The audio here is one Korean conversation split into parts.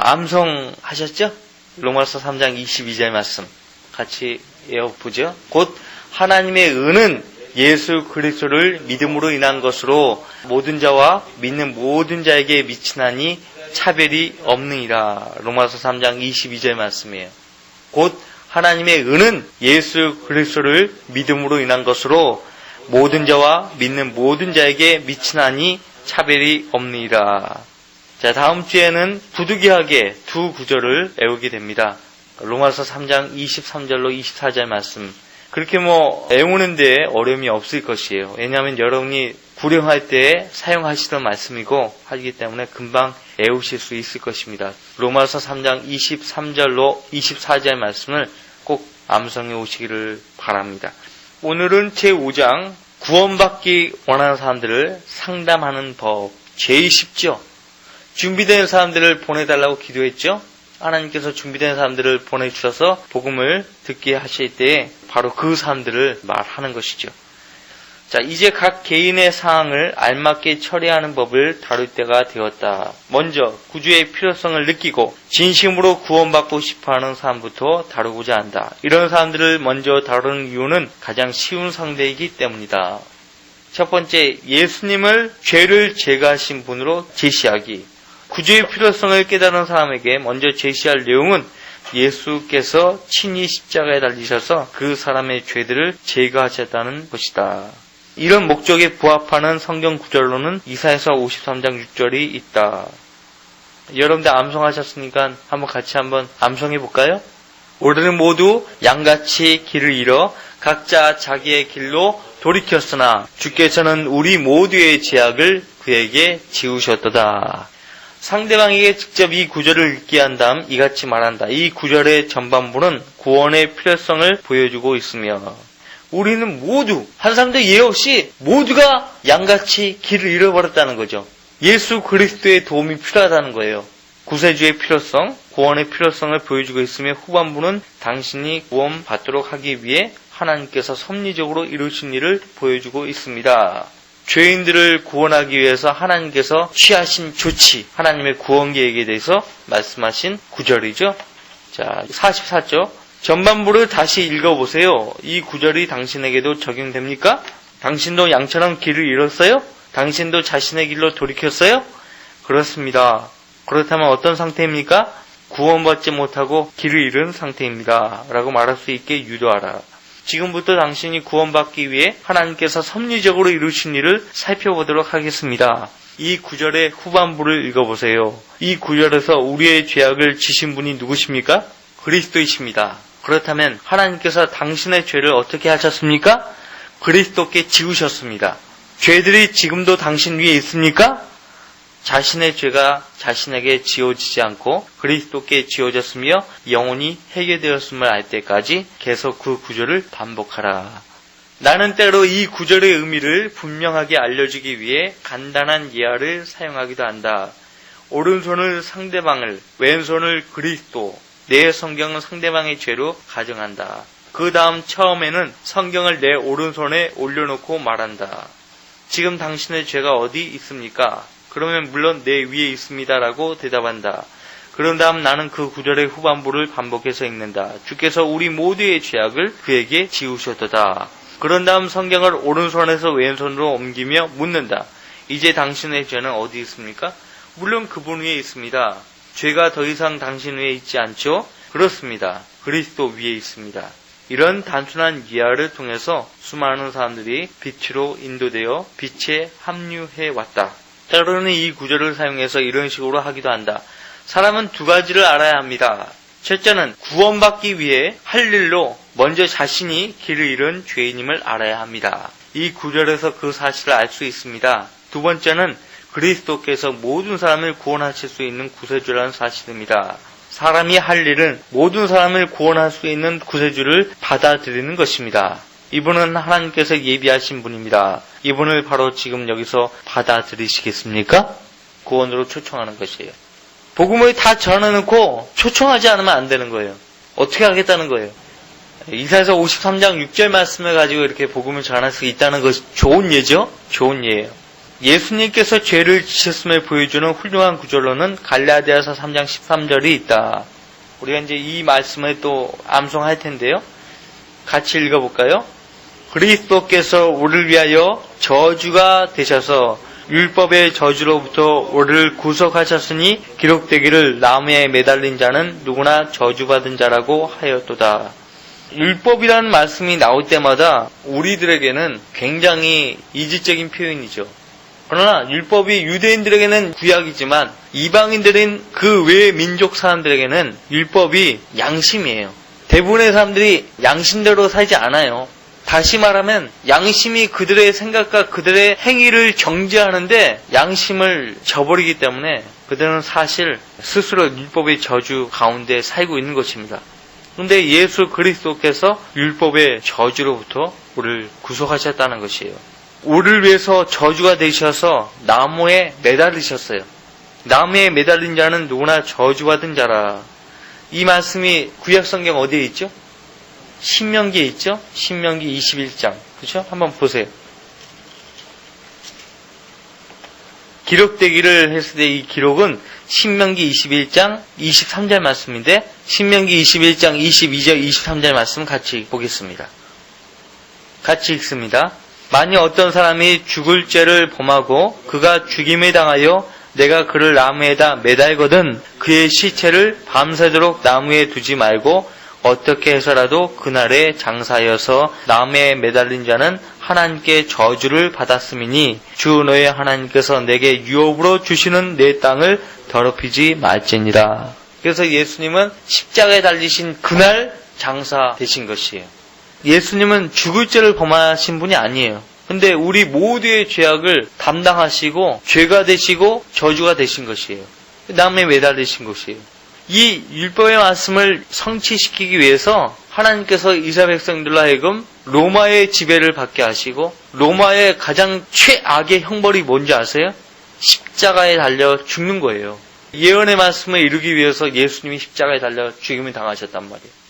암송하셨죠? 로마서 3장 22절 말씀 같이 읽어보죠. 곧 하나님의 은은 예수 그리스도를 믿음으로 인한 것으로 모든 자와 믿는 모든 자에게 미치나니 차별이 없느니라. 로마서 3장 22절 말씀이에요. 곧 하나님의 은은 예수 그리스도를 믿음으로 인한 것으로 모든 자와 믿는 모든 자에게 미치나니 차별이 없느니라. 자, 다음 주에는 부득이하게 두 구절을 외우게 됩니다. 로마서 3장 23절로 24절 말씀. 그렇게 외우는데 어려움이 없을 것이에요. 왜냐하면 여러분이 구령할 때 사용하시던 말씀이고 하기 때문에 금방 외우실 수 있을 것입니다. 로마서 3장 23절로 24절 말씀을 꼭 암송해 오시기를 바랍니다. 오늘은 제5장 구원받기 원하는 사람들을 상담하는 법. 제일 쉽죠? 준비된 사람들을 보내달라고 기도했죠? 하나님께서 준비된 사람들을 보내주셔서 복음을 듣게 하실 때에 바로 그 사람들을 말하는 것이죠. 자, 이제 각 개인의 상황을 알맞게 처리하는 법을 다룰 때가 되었다. 먼저 구주의 필요성을 느끼고 진심으로 구원받고 싶어하는 사람부터 다루고자 한다. 이런 사람들을 먼저 다루는 이유는 가장 쉬운 상대이기 때문이다. 첫 번째, 예수님을 죄를 제거하신 분으로 제시하기. 구주의 필요성을 깨달은 사람에게 먼저 제시할 내용은 예수께서 친히 십자가에 달리셔서 그 사람의 죄들을 제거하셨다는 것이다. 이런 목적에 부합하는 성경 구절로는 이사야서 53장 6절이 있다. 여러분들 암송하셨으니까 같이 한번 암송해 볼까요? 우리는 모두 양같이 길을 잃어 각자 자기의 길로 돌이켰으나 주께서는 우리 모두의 죄악을 그에게 지우셨도다. 상대방에게 직접 이 구절을 읽게 한 다음 이같이 말한다. 이 구절의 전반부는 구원의 필요성을 보여주고 있으며 우리는 모두 한 사람도 예 없이 모두가 양같이 길을 잃어버렸다는 거죠. 예수 그리스도의 도움이 필요하다는 거예요. 구세주의 필요성, 구원의 필요성을 보여주고 있으며 후반부는 당신이 구원받도록 하기 위해 하나님께서 섭리적으로 이루신 일을 보여주고 있습니다. 죄인들을 구원하기 위해서 하나님께서 취하신 조치, 하나님의 구원 계획에 대해서 말씀하신 구절이죠. 자, 44절. 전반부를 다시 읽어보세요. 이 구절이 당신에게도 적용됩니까? 당신도 양처럼 길을 잃었어요? 당신도 자신의 길로 돌이켰어요? 그렇습니다. 그렇다면 어떤 상태입니까? 구원받지 못하고 길을 잃은 상태입니다. 라고 말할 수 있게 유도하라. 지금부터 당신이 구원받기 위해 하나님께서 섭리적으로 이루신 일을 살펴보도록 하겠습니다. 이 구절의 후반부를 읽어보세요. 이 구절에서 우리의 죄악을 지신 분이 누구십니까? 그리스도이십니다. 그렇다면 하나님께서 당신의 죄를 어떻게 하셨습니까? 그리스도께 지우셨습니다. 죄들이 지금도 당신 위에 있습니까? 자신의 죄가 자신에게 지워지지 않고 그리스도께 지워졌으며 영원히 해결되었음을 알 때까지 계속 그 구절을 반복하라. 나는 때로 이 구절의 의미를 분명하게 알려주기 위해 간단한 예화를 사용하기도 한다. 오른손을 상대방을, 왼손을 그리스도, 내 성경은 상대방의 죄로 가정한다. 그 다음 처음에는 성경을 내 오른손에 올려놓고 말한다. 지금 당신의 죄가 어디 있습니까? 그러면 물론 내 위에 있습니다라고 대답한다. 그런 다음 나는 그 구절의 후반부를 반복해서 읽는다. 주께서 우리 모두의 죄악을 그에게 지우셨도다. 그런 다음 성경을 오른손에서 왼손으로 옮기며 묻는다. 이제 당신의 죄는 어디 있습니까? 물론 그분 위에 있습니다. 죄가 더 이상 당신 위에 있지 않죠? 그렇습니다. 그리스도 위에 있습니다. 이런 단순한 이해를 통해서 수많은 사람들이 빛으로 인도되어 빛에 합류해 왔다. 때로는 이 구절을 사용해서 이런 식으로 하기도 한다. 사람은 두 가지를 알아야 합니다. 첫째는 구원받기 위해 할 일로 먼저 자신이 길을 잃은 죄인임을 알아야 합니다. 이 구절에서 그 사실을 알 수 있습니다. 두 번째는 그리스도께서 모든 사람을 구원하실 수 있는 구세주라는 사실입니다. 사람이 할 일은 모든 사람을 구원할 수 있는 구세주를 받아들이는 것입니다. 이분은 하나님께서 예비하신 분입니다. 이분을 바로 지금 여기서 받아들이시겠습니까? 구원으로 초청하는 것이에요. 복음을 다 전해놓고 초청하지 않으면 안 되는 거예요. 어떻게 하겠다는 거예요? 이사야서 53장 6절 말씀을 가지고 이렇게 복음을 전할 수 있다는 것이 좋은 예죠? 좋은 예예요. 예수님께서 죄를 지셨음을 보여주는 훌륭한 구절로는 갈라디아서 3장 13절이 있다. 우리가 이제 이 말씀을 또 암송할 텐데요. 같이 읽어볼까요? 그리스도께서 우리를 위하여 저주가 되셔서 율법의 저주로부터 우리를 구속하셨으니 기록되기를 나무에 매달린 자는 누구나 저주받은 자라고 하였도다. 율법이라는 말씀이 나올 때마다 우리들에게는 굉장히 이질적인 표현이죠. 그러나 율법이 유대인들에게는 구약이지만 이방인들인 그 외 민족 사람들에게는 율법이 양심이에요. 대부분의 사람들이 양심대로 살지 않아요. 다시 말하면 양심이 그들의 생각과 그들의 행위를 정죄하는데 양심을 저버리기 때문에 그들은 사실 스스로 율법의 저주 가운데 살고 있는 것입니다. 그런데 예수 그리스도께서 율법의 저주로부터 우리를 구속하셨다는 것이에요. 우리를 위해서 저주가 되셔서 나무에 매달리셨어요. 나무에 매달린 자는 누구나 저주받은 자라. 이 말씀이 구약성경 어디에 있죠? 신명기에 있죠? 신명기 21장. 그렇죠? 한번 보세요. 기록되기를 했을 때 이 기록은 신명기 21장 23절 말씀인데 신명기 21장 22절 23절 말씀 같이 보겠습니다. 같이 읽습니다. 만일 어떤 사람이 죽을 죄를 범하고 그가 죽임을 당하여 내가 그를 나무에다 매달거든 그의 시체를 밤새도록 나무에 두지 말고 어떻게 해서라도 그날에 장사여서 나무에 매달린 자는 하나님께 저주를 받았음이니 주 너의 하나님께서 내게 유업으로 주시는 내 땅을 더럽히지 말지니라. 그래서 예수님은 십자가에 달리신 그날 장사 되신 것이에요. 예수님은 죽을 죄를 범하신 분이 아니에요. 근데 우리 모두의 죄악을 담당하시고 죄가 되시고 저주가 되신 것이에요. 나무에 매달리신 것이에요. 이 율법의 말씀을 성취시키기 위해서 하나님께서 이스라엘 백성들로 하여금 로마의 지배를 받게 하시고 로마의 가장 최악의 형벌이 뭔지 아세요? 십자가에 달려 죽는 거예요. 예언의 말씀을 이루기 위해서 예수님이 십자가에 달려 죽임을 당하셨단 말이에요.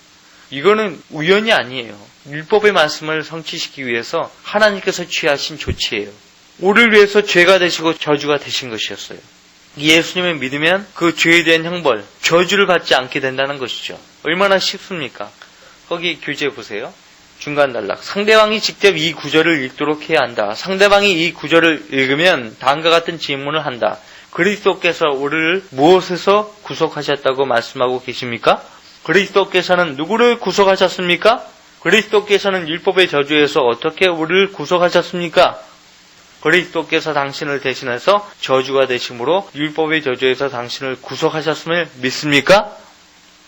이거는 우연이 아니에요. 율법의 말씀을 성취시키기 위해서 하나님께서 취하신 조치예요. 우리를 위해서 죄가 되시고 저주가 되신 것이었어요. 예수님을 믿으면 그 죄에 대한 형벌, 저주를 받지 않게 된다는 것이죠. 얼마나 쉽습니까? 거기 교재 보세요. 중간 단락. 상대방이 직접 이 구절을 읽도록 해야 한다. 상대방이 이 구절을 읽으면 다음과 같은 질문을 한다. 그리스도께서 우리를 무엇에서 구속하셨다고 말씀하고 계십니까? 그리스도께서는 누구를 구속하셨습니까? 그리스도께서는 율법의 저주에서 어떻게 우리를 구속하셨습니까? 그리스도께서 당신을 대신해서 저주가 되심으로 율법의 저주에서 당신을 구속하셨음을 믿습니까?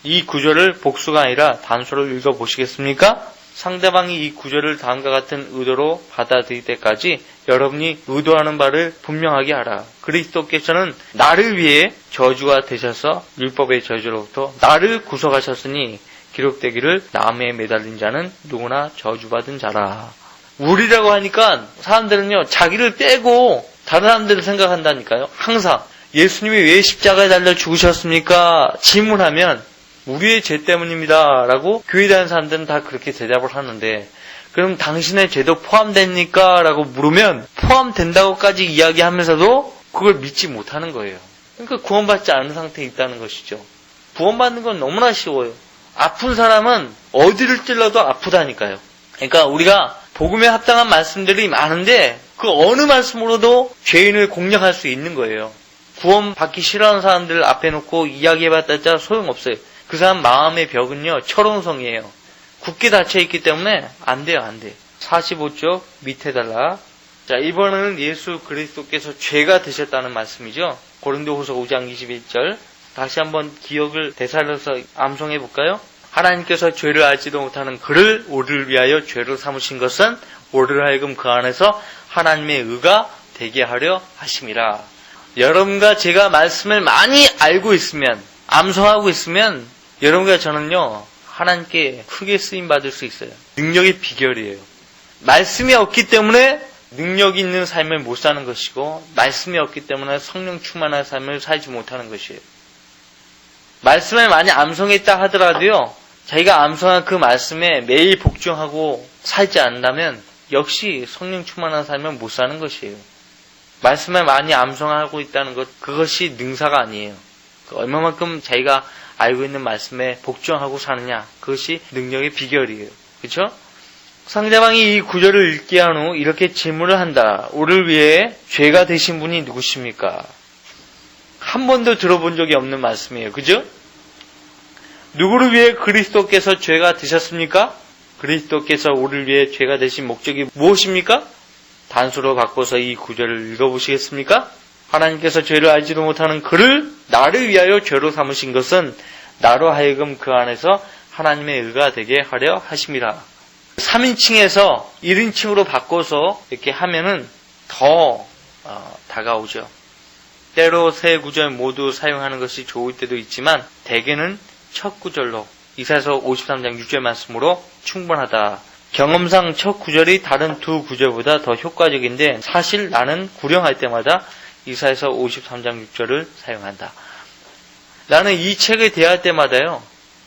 이 구절을 복수가 아니라 단수로 읽어보시겠습니까? 상대방이 이 구절을 다음과 같은 의도로 받아들일 때까지 여러분이 의도하는 바를 분명하게 하라. 그리스도께서는 나를 위해 저주가 되셔서 율법의 저주로부터 나를 구속하셨으니 기록되기를 나무에 매달린 자는 누구나 저주받은 자라. 우리라고 하니까 사람들은요 자기를 빼고 다른 사람들을 생각한다니까요. 항상 예수님이 왜 십자가에 달려 죽으셨습니까? 질문하면 우리의 죄 때문입니다 라고 교회 다니는 사람들은 다 그렇게 대답을 하는데 그럼 당신의 죄도 포함됩니까? 라고 물으면 포함된다고까지 이야기하면서도 그걸 믿지 못하는 거예요. 그러니까 구원받지 않은 상태에 있다는 것이죠. 구원받는 건 너무나 쉬워요. 아픈 사람은 어디를 찔러도 아프다니까요. 그러니까 우리가 복음에 합당한 말씀들이 많은데 그 어느 말씀으로도 죄인을 공략할 수 있는 거예요. 구원받기 싫어하는 사람들 앞에 놓고 이야기해봤자 소용없어요. 그 사람 마음의 벽은요 철옹성이에요. 굳게 닫혀있기 때문에 안 돼요. 45쪽 밑에 달라. 자, 이번에는 예수 그리스도께서 죄가 되셨다는 말씀이죠. 고린도후서 5장 21절 다시 한번 기억을 되살려서 암송해 볼까요? 하나님께서 죄를 알지도 못하는 그를 우리를 위하여 죄로 삼으신 것은 우리를 하여금 그 안에서 하나님의 의가 되게 하려 하심이라. 여러분과 제가 말씀을 많이 알고 있으면 암송하고 있으면 여러분과 저는요 하나님께 크게 쓰임받을 수 있어요. 능력의 비결이에요. 말씀이 없기 때문에 능력이 있는 삶을 못 사는 것이고 말씀이 없기 때문에 성령 충만한 삶을 살지 못하는 것이에요. 말씀을 많이 암송했다 하더라도요 자기가 암송한 그 말씀에 매일 복종하고 살지 않는다면 역시 성령 충만한 삶을 못 사는 것이에요. 말씀에 많이 암송하고 있다는 것, 그것이 능사가 아니에요. 얼마만큼 자기가 알고 있는 말씀에 복종하고 사느냐, 그것이 능력의 비결이에요. 그렇죠? 상대방이 이 구절을 읽게 한 후 이렇게 질문을 한다. 우리를 위해 죄가 되신 분이 누구십니까? 한 번도 들어본 적이 없는 말씀이에요. 그죠? 누구를 위해 그리스도께서 죄가 되셨습니까? 그리스도께서 우리를 위해 죄가 되신 목적이 무엇입니까? 단수로 바꿔서 이 구절을 읽어보시겠습니까? 하나님께서 죄를 알지도 못하는 그를 나를 위하여 죄로 삼으신 것은 나로 하여금 그 안에서 하나님의 의가 되게 하려 하심이라. 3인칭에서 1인칭으로 바꿔서 이렇게 하면은 더 다가오죠. 때로 세 구절 모두 사용하는 것이 좋을 때도 있지만 대개는 첫 구절로 이사야서 53장 6절 말씀으로 충분하다. 경험상 첫 구절이 다른 두 구절보다 더 효과적인데 사실 나는 구령할 때마다 이사야서 53장 6절을 사용한다. 나는 이 책을 대할 때마다요.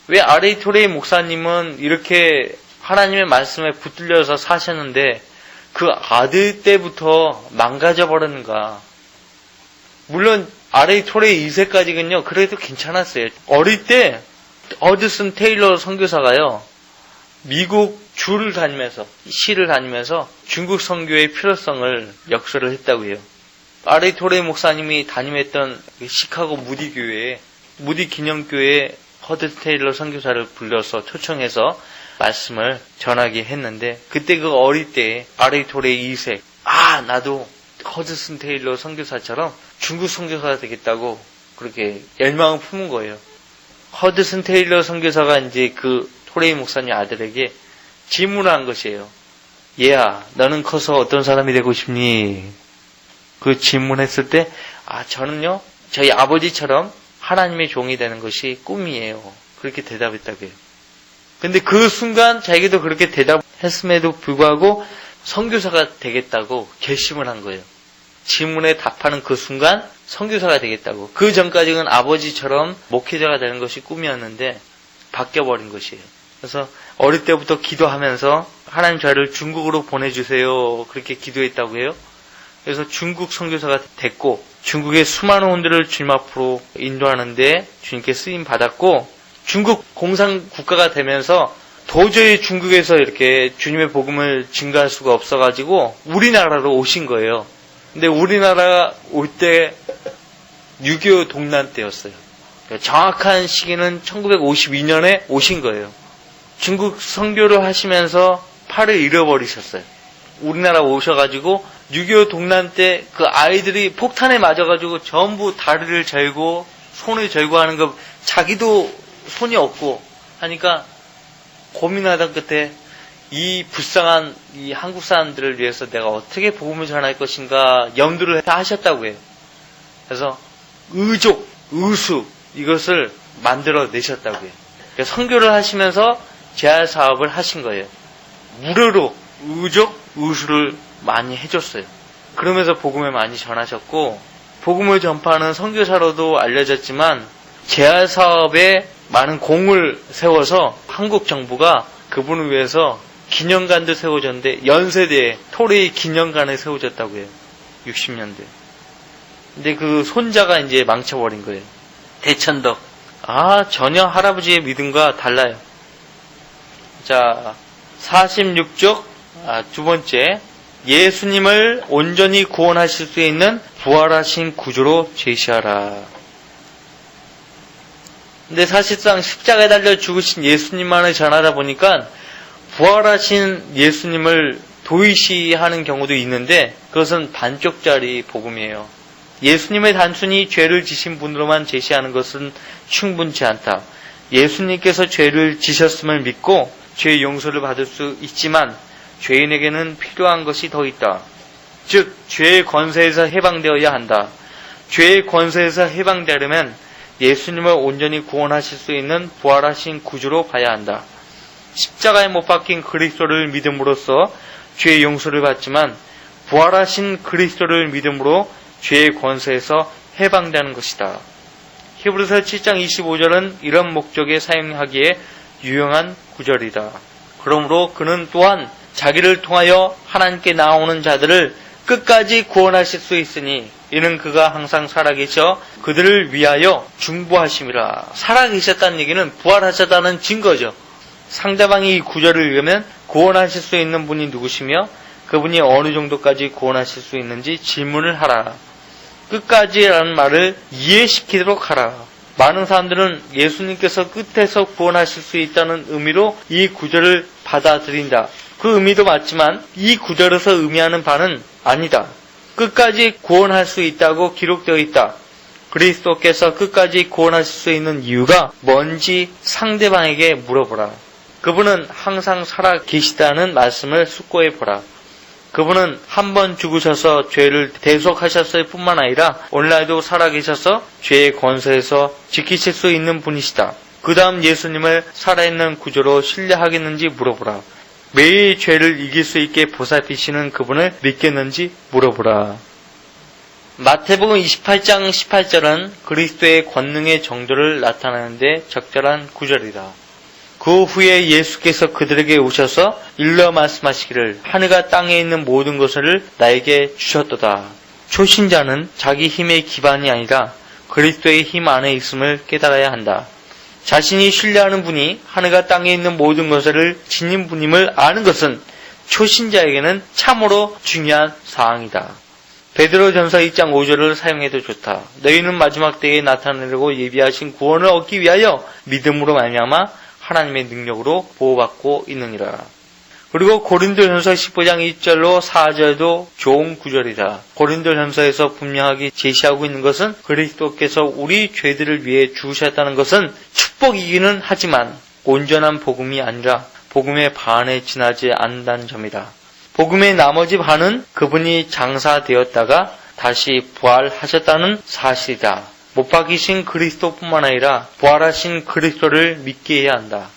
왜 R.A. 토레이 목사님은 이렇게 하나님의 말씀에 붙들려서 사셨는데 그 아들 때부터 망가져 버렸는가. 물론 R.A. 토레이 2세까지는요. 그래도 괜찮았어요. 어릴 때 허드슨 테일러 선교사가요. 미국 주를 다니면서 시를 다니면서 중국 선교의 필요성을 역설을 했다고 해요. R.A. 토레이 목사님이 담임했던 시카고 무디 교회에 무디 기념교회에 허드슨 테일러 선교사를 불러서 초청해서 말씀을 전하게 했는데 그때 그 어릴 때 R.A. 토레이 2세 나도 허드슨 테일러 선교사처럼 중국 선교사가 되겠다고 그렇게 열망을 품은 거예요. 허드슨 테일러 선교사가 이제 그 토레이 목사님 아들에게 질문을 한 것이에요. 얘야, 너는 커서 어떤 사람이 되고 싶니? 그 질문했을 때, 저는요, 저희 아버지처럼 하나님의 종이 되는 것이 꿈이에요. 그렇게 대답했다고 해요. 근데 그 순간 자기도 그렇게 대답했음에도 불구하고 선교사가 되겠다고 결심을 한 거예요. 질문에 답하는 그 순간 선교사가 되겠다고. 그 전까지는 아버지처럼 목회자가 되는 것이 꿈이었는데 바뀌어버린 것이에요. 그래서 어릴 때부터 기도하면서 하나님 저를 중국으로 보내주세요. 그렇게 기도했다고 해요. 그래서 중국 선교사가 됐고 중국의 수많은 혼들을 주님 앞으로 인도하는데 주님께 쓰임 받았고 중국 공산 국가가 되면서 도저히 중국에서 이렇게 주님의 복음을 증거할 수가 없어가지고 우리나라로 오신 거예요. 근데 우리나라 올 때 6.25 동란 때였어요. 정확한 시기는 1952년에 오신 거예요. 중국 선교를 하시면서 팔을 잃어버리셨어요. 우리나라 오셔가지고 6.25 동란 때 그 아이들이 폭탄에 맞아가지고 전부 다리를 절고 손을 절고 하는 거 자기도 손이 없고 하니까 고민하던 끝에 이 불쌍한 이 한국 사람들을 위해서 내가 어떻게 복음을 전할 것인가 염두를 하셨다고 해요. 그래서 의족, 의수 이것을 만들어 내셨다고 해요. 그러니까 선교를 하시면서 재활 사업을 하신 거예요. 무료로 의족, 의수를 많이 해줬어요. 그러면서 복음을 많이 전하셨고 복음을 전파하는 선교사로도 알려졌지만 재활 사업에 많은 공을 세워서 한국 정부가 그분을 위해서 기념관도 세워졌는데 연세대에 토레이 기념관을 세워졌다고 해요. 60년대. 근데 그 손자가 이제 망쳐버린 거예요. 대천덕. 전혀 할아버지의 믿음과 달라요. 자, 46쪽 두 번째. 예수님을 온전히 구원하실 수 있는 부활하신 구주로 제시하라. 근데 사실상 십자가에 달려 죽으신 예수님만을 전하다 보니까 부활하신 예수님을 도의시하는 경우도 있는데 그것은 반쪽짜리 복음이에요. 예수님을 단순히 죄를 지신 분으로만 제시하는 것은 충분치 않다. 예수님께서 죄를 지셨음을 믿고 죄의 용서를 받을 수 있지만 죄인에게는 필요한 것이 더 있다. 즉 죄의 권세에서 해방되어야 한다. 죄의 권세에서 해방되려면 예수님을 온전히 구원하실 수 있는 부활하신 구주로 봐야 한다. 십자가에 못 박힌 그리스도를 믿음으로써 죄의 용서를 받지만 부활하신 그리스도를 믿음으로 죄의 권세에서 해방되는 것이다. 히브리서 7장 25절은 이런 목적에 사용하기에 유용한 구절이다. 그러므로 그는 또한 자기를 통하여 하나님께 나오는 자들을 끝까지 구원하실 수 있으니 이는 그가 항상 살아계셔 그들을 위하여 중보하심이라. 살아계셨다는 얘기는 부활하셨다는 증거죠. 상대방이 이 구절을 읽으면 구원하실 수 있는 분이 누구시며 그분이 어느 정도까지 구원하실 수 있는지 질문을 하라. 끝까지라는 말을 이해시키도록 하라. 많은 사람들은 예수님께서 끝에서 구원하실 수 있다는 의미로 이 구절을 받아들인다. 그 의미도 맞지만 이 구절에서 의미하는 바는 아니다. 끝까지 구원할 수 있다고 기록되어 있다. 그리스도께서 끝까지 구원하실 수 있는 이유가 뭔지 상대방에게 물어보라. 그분은 항상 살아 계시다는 말씀을 숙고해 보라. 그분은 한 번 죽으셔서 죄를 대속하셨을 뿐만 아니라 오늘날도 살아계셔서 죄의 권세에서 지키실 수 있는 분이시다. 그 다음 예수님을 살아있는 구조로 신뢰하겠는지 물어보라. 매일 죄를 이길 수 있게 보살피시는 그분을 믿겠는지 물어보라. 마태복음 28장 18절은 그리스도의 권능의 정도를 나타내는데 적절한 구절이다. 그 후에 예수께서 그들에게 오셔서 일러 말씀하시기를 하늘과 땅에 있는 모든 것을 나에게 주셨도다. 초신자는 자기 힘의 기반이 아니라 그리스도의 힘 안에 있음을 깨달아야 한다. 자신이 신뢰하는 분이 하늘과 땅에 있는 모든 것을 지닌 분임을 아는 것은 초신자에게는 참으로 중요한 사항이다. 베드로전서 2장 5절을 사용해도 좋다. 너희는 마지막 때에 나타내려고 예비하신 구원을 얻기 위하여 믿음으로 말미암아 하나님의 능력으로 보호받고 있느니라. 그리고 고린도전서 15장 1절로 4절도 좋은 구절이다. 고린도전서에서 분명하게 제시하고 있는 것은 그리스도께서 우리 죄들을 위해 죽으셨다는 것은 축복이기는 하지만 온전한 복음이 아니라 복음의 반에 지나지 않는다는 점이다. 복음의 나머지 반은 그분이 장사되었다가 다시 부활하셨다는 사실이다. 못 박이신 그리스도뿐만 아니라 부활하신 그리스도를 믿게 해야 한다.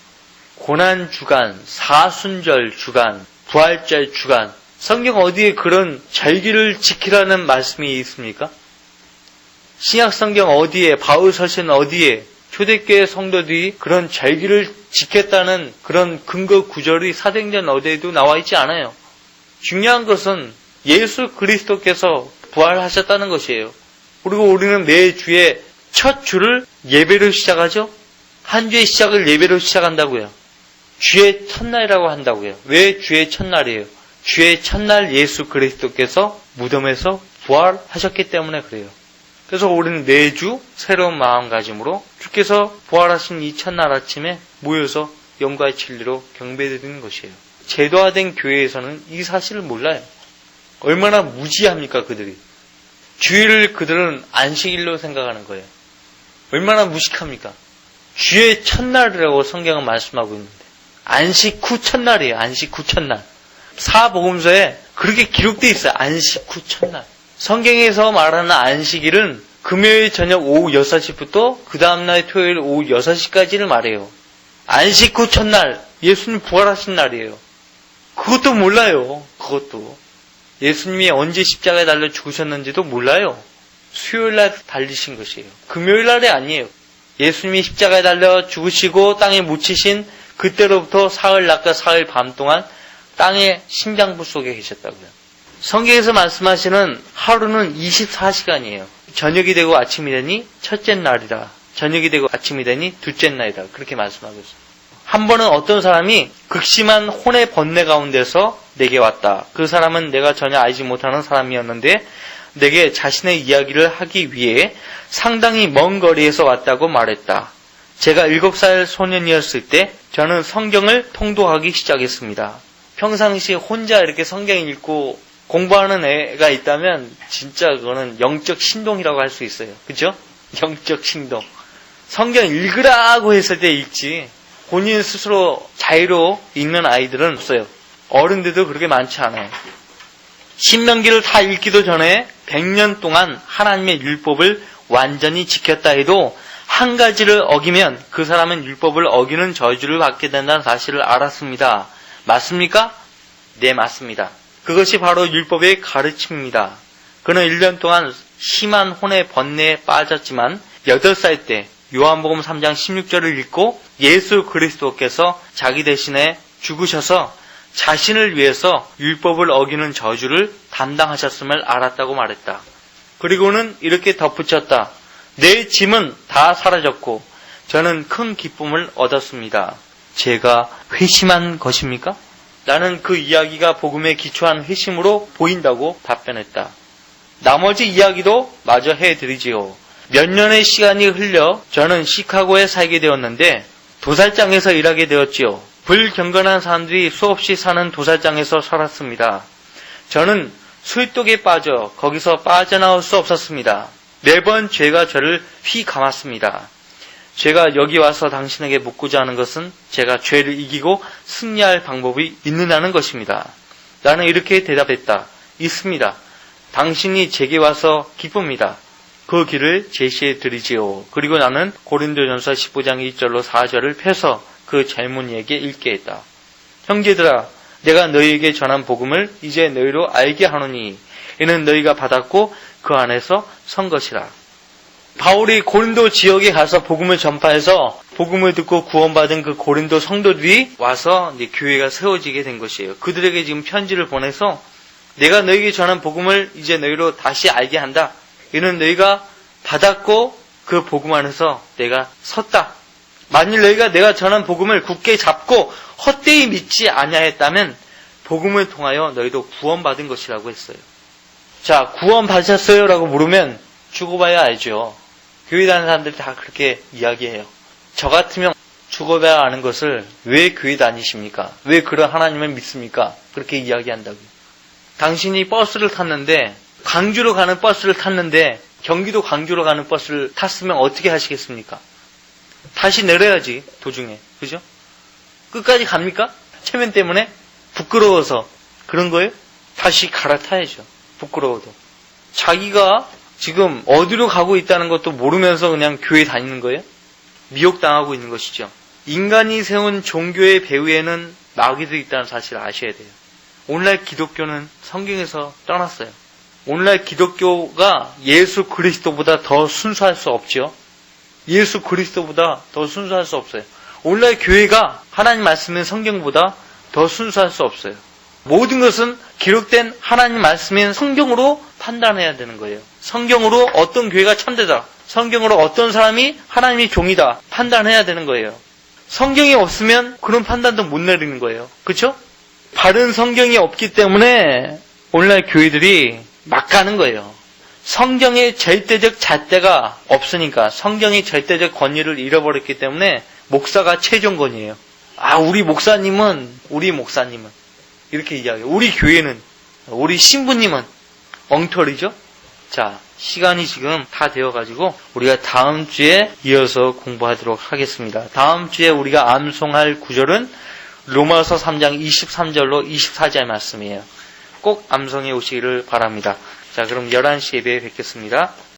고난주간, 사순절 주간, 부활절 주간, 성경 어디에 그런 절기를 지키라는 말씀이 있습니까? 신약 성경 어디에, 바울 서신 어디에 초대교회 성도들이 그런 절기를 지켰다는 그런 근거 구절이 사도행전 어디에도 나와 있지 않아요. 중요한 것은 예수 그리스도께서 부활하셨다는 것이에요. 그리고 우리는 매주에 첫 주를 예배로 시작하죠. 한 주의 시작을 예배로 시작한다고요. 주의 첫날이라고 한다고요. 왜 주의 첫날이에요? 주의 첫날 예수 그리스도께서 무덤에서 부활하셨기 때문에 그래요. 그래서 우리는 매주 새로운 마음가짐으로 주께서 부활하신 이 첫날 아침에 모여서 영광의 진리로 경배드리는 것이에요. 제도화된 교회에서는 이 사실을 몰라요. 얼마나 무지합니까 그들이. 주일을 그들은 안식일로 생각하는 거예요. 얼마나 무식합니까? 주의 첫날이라고 성경은 말씀하고 있는데 안식 후 첫날이에요. 안식 후 첫날. 사복음서에 그렇게 기록되어 있어요. 안식 후 첫날. 성경에서 말하는 안식일은 금요일 저녁 오후 6시부터 그 다음날 토요일 오후 6시까지를 말해요. 안식 후 첫날 예수님 부활하신 날이에요. 그것도 몰라요. 그것도. 예수님이 언제 십자가에 달려 죽으셨는지도 몰라요. 수요일날 달리신 것이에요. 금요일날이 아니에요. 예수님이 십자가에 달려 죽으시고 땅에 묻히신 그때로부터 사흘 낮과 사흘 밤 동안 땅의 심장부 속에 계셨다고요. 성경에서 말씀하시는 하루는 24시간이에요. 저녁이 되고 아침이 되니 첫째 날이다. 저녁이 되고 아침이 되니 둘째 날이다. 그렇게 말씀하고 있어요. 한 번은 어떤 사람이 극심한 혼의 번뇌 가운데서 내게 왔다. 그 사람은 내가 전혀 알지 못하는 사람이었는데 내게 자신의 이야기를 하기 위해 상당히 먼 거리에서 왔다고 말했다. 제가 7살 소년이었을 때 저는 성경을 통독하기 시작했습니다. 평상시에 혼자 이렇게 성경 읽고 공부하는 애가 있다면 진짜 그거는 영적 신동이라고 할 수 있어요. 그죠? 영적 신동. 성경 읽으라고 했을 때 읽지 본인 스스로 자유로 읽는 아이들은 없어요. 어른들도 그렇게 많지 않아요. 신명기를 다 읽기도 전에 100년 동안 하나님의 율법을 완전히 지켰다 해도 한 가지를 어기면 그 사람은 율법을 어기는 저주를 받게 된다는 사실을 알았습니다. 맞습니까? 네, 맞습니다. 그것이 바로 율법의 가르침입니다. 그는 1년 동안 심한 혼의 번뇌에 빠졌지만 8살 때 요한복음 3장 16절을 읽고 예수 그리스도께서 자기 대신에 죽으셔서 자신을 위해서 율법을 어기는 저주를 담당하셨음을 알았다고 말했다. 그리고는 이렇게 덧붙였다. 내 짐은 다 사라졌고 저는 큰 기쁨을 얻었습니다. 제가 회심한 것입니까? 나는 그 이야기가 복음에 기초한 회심으로 보인다고 답변했다. 나머지 이야기도 마저 해드리지요. 몇 년의 시간이 흘려 저는 시카고에 살게 되었는데 도살장에서 일하게 되었지요. 불경건한 사람들이 수없이 사는 도살장에서 살았습니다. 저는 술독에 빠져 거기서 빠져나올 수 없었습니다. 매번 죄가 저를 휘감았습니다. 제가 여기 와서 당신에게 묻고자 하는 것은 제가 죄를 이기고 승리할 방법이 있느냐는 것입니다. 나는 이렇게 대답했다. 있습니다. 당신이 제게 와서 기쁩니다. 그 길을 제시해 드리지요. 그리고 나는 고린도전서 15장 2절로 4절을 펴서 그 젊은이에게 읽게 했다. 형제들아, 내가 너희에게 전한 복음을 이제 너희로 알게 하노니 이는 너희가 받았고 그 안에서 선 것이라. 바울이 고린도 지역에 가서 복음을 전파해서 복음을 듣고 구원받은 그 고린도 성도들이 와서 이제 교회가 세워지게 된 것이에요. 그들에게 지금 편지를 보내서 내가 너희에게 전한 복음을 이제 너희로 다시 알게 한다. 이는 너희가 받았고 그 복음 안에서 내가 섰다. 만일 너희가 내가 전한 복음을 굳게 잡고 헛되이 믿지 아니하였다면 복음을 통하여 너희도 구원받은 것이라고 했어요. 자, 구원받으셨어요? 라고 물으면 죽어봐야 알죠. 교회 다니는 사람들이 다 그렇게 이야기해요. 저 같으면 죽어봐야 아는 것을 왜 교회 다니십니까? 왜 그런 하나님을 믿습니까? 그렇게 이야기한다고요. 당신이 버스를 탔는데 광주로 가는 버스를 탔는데 경기도 광주로 가는 버스를 탔으면 어떻게 하시겠습니까? 다시 내려야지 도중에. 그죠? 끝까지 갑니까? 체면 때문에? 부끄러워서 그런 거예요? 다시 갈아타야죠. 부끄러워도. 자기가 지금 어디로 가고 있다는 것도 모르면서 그냥 교회 다니는 거예요? 미혹당하고 있는 것이죠. 인간이 세운 종교의 배후에는 마귀들이 있다는 사실을 아셔야 돼요. 오늘날 기독교는 성경에서 떠났어요. 오늘날 기독교가 예수 그리스도보다 더 순수할 수 없죠. 예수 그리스도보다 더 순수할 수 없어요. 오늘날 교회가 하나님 말씀인 성경보다 더 순수할 수 없어요. 모든 것은 기록된 하나님 말씀인 성경으로 판단해야 되는 거예요. 성경으로 어떤 교회가 참되다. 성경으로 어떤 사람이 하나님의 종이다. 판단해야 되는 거예요. 성경이 없으면 그런 판단도 못 내리는 거예요. 그렇죠? 바른 성경이 없기 때문에 오늘날 교회들이 막 가는 거예요. 성경의 절대적 잣대가 없으니까 성경의 절대적 권위를 잃어버렸기 때문에 목사가 최종권이에요. 우리 목사님은 이렇게 이야기해요. 우리 교회는, 우리 신부님은 엉터리죠? 자, 시간이 지금 다 되어가지고 우리가 다음 주에 이어서 공부하도록 하겠습니다. 다음 주에 우리가 암송할 구절은 로마서 3장 23절로 24절 말씀이에요. 꼭 암송해 오시기를 바랍니다. 자, 그럼 11시 예배에 뵙겠습니다.